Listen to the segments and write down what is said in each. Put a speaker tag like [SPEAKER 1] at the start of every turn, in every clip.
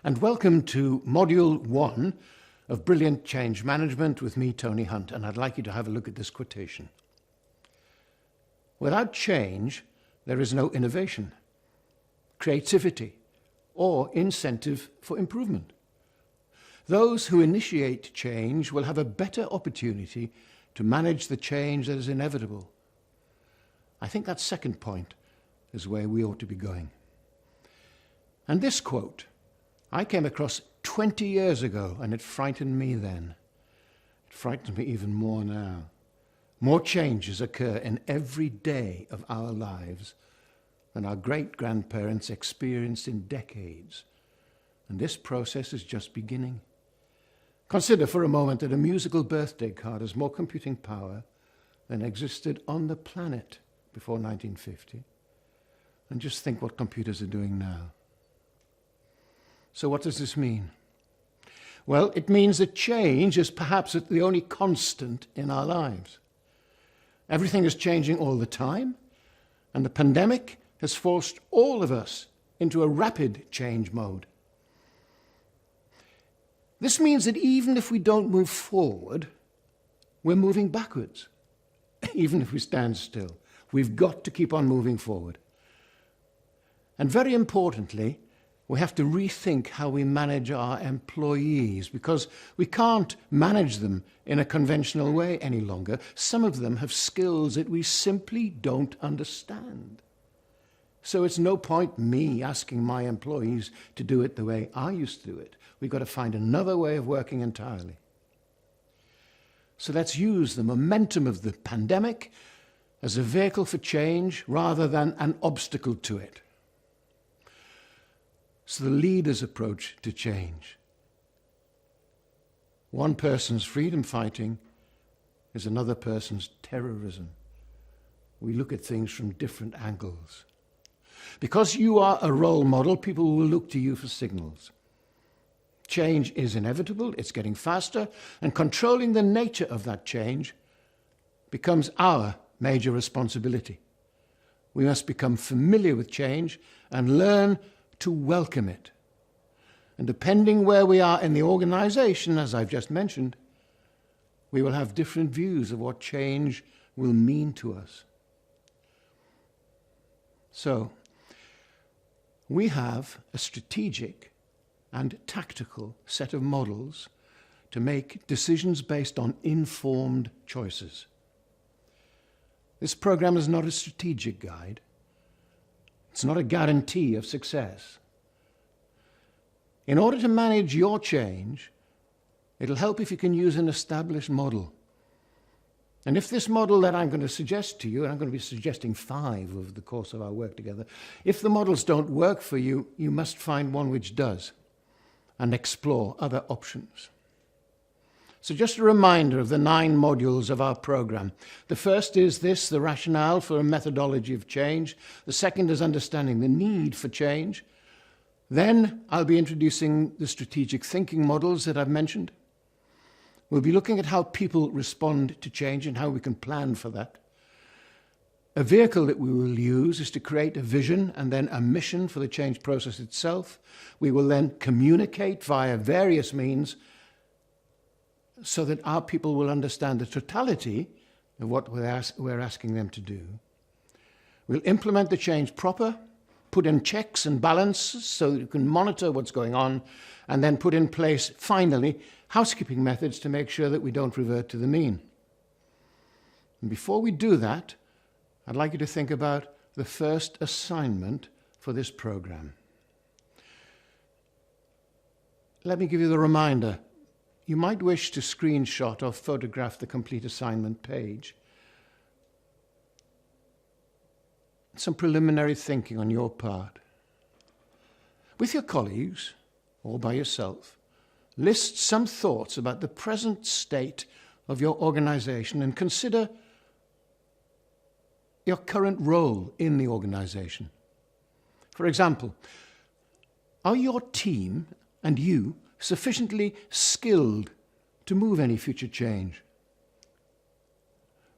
[SPEAKER 1] And welcome to Module 1 of Brilliant Change Management with me, Tony Hunt, and I'd like you to have a look at this quotation. Without change, there is no innovation, creativity, or incentive for improvement. Those who initiate change will have a better opportunity to manage the change that is inevitable. I think that second point is where we ought to be going. And this quote I came across 20 years ago, and it frightened me then. It frightens me even more now. More changes occur in every day of our lives than our great-grandparents experienced in decades. And this process is just beginning. Consider for a moment that a musical birthday card has more computing power than existed on the planet before 1950. And just think what computers are doing now. So what does this mean? Well, it means that change is perhaps the only constant in our lives. Everything is changing all the time, and the pandemic has forced all of us into a rapid change mode. This means that even if we don't move forward, we're moving backwards. Even if we stand still, we've got to keep on moving forward. And very importantly, we have to rethink how we manage our employees, because we can't manage them in a conventional way any longer. Some of them have skills that we simply don't understand. So it's no point me asking my employees to do it the way I used to do it. We've got to find another way of working entirely. So let's use the momentum of the pandemic as a vehicle for change rather than an obstacle to it. So the leader's approach to change. One person's freedom fighting is another person's terrorism. We look at things from different angles. Because you are a role model, people will look to you for signals. Change is inevitable, it's getting faster, and controlling the nature of that change becomes our major responsibility. We must become familiar with change and learn to welcome it. And depending where we are in the organization, as I've just mentioned, we will have different views of what change will mean to us. So, we have a strategic and tactical set of models to make decisions based on informed choices. This program is not a strategic guide. It's not a guarantee of success. In order to manage your change, it'll help if you can use an established model. And if this model that I'm going to suggest to you, and I'm going to be suggesting 5 over the course of our work together, if the models don't work for you, you must find one which does and explore other options. So just a reminder of the 9 modules of our program. The first is this, the rationale for a methodology of change. The second is understanding the need for change. Then I'll be introducing the strategic thinking models that I've mentioned. We'll be looking at how people respond to change and how we can plan for that. A vehicle that we will use is to create a vision and then a mission for the change process itself. We will then communicate via various means so that our people will understand the totality of what we're asking them to do. We'll implement the change proper, put in checks and balances so that you can monitor what's going on, and then put in place, finally, housekeeping methods to make sure that we don't revert to the mean. And before we do that, I'd like you to think about the first assignment for this program. Let me give you the reminder. You might wish to screenshot or photograph the complete assignment page. Some preliminary thinking on your part. With your colleagues, or by yourself, list some thoughts about the present state of your organization and consider your current role in the organization. For example, are your team and you sufficiently skilled to move any future change?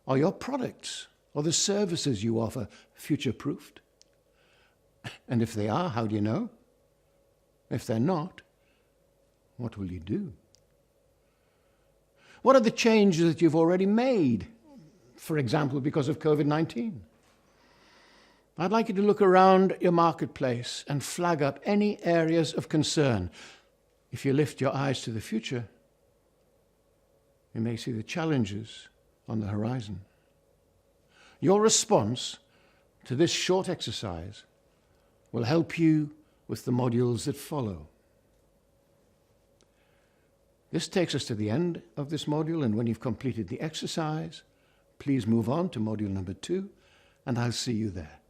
[SPEAKER 1] Are your products or the services you offer future-proofed? And if they are, how do you know? If they're not, What will you do? What are the changes that you've already made, for example, because of COVID-19? I'd like you to look around your marketplace and flag up any areas of concern. If you lift your eyes to the future, you may see the challenges on the horizon. Your response to this short exercise will help you with the modules that follow. This takes us to the end of this module, and when you've completed the exercise, please move on to module number 2, and I'll see you there.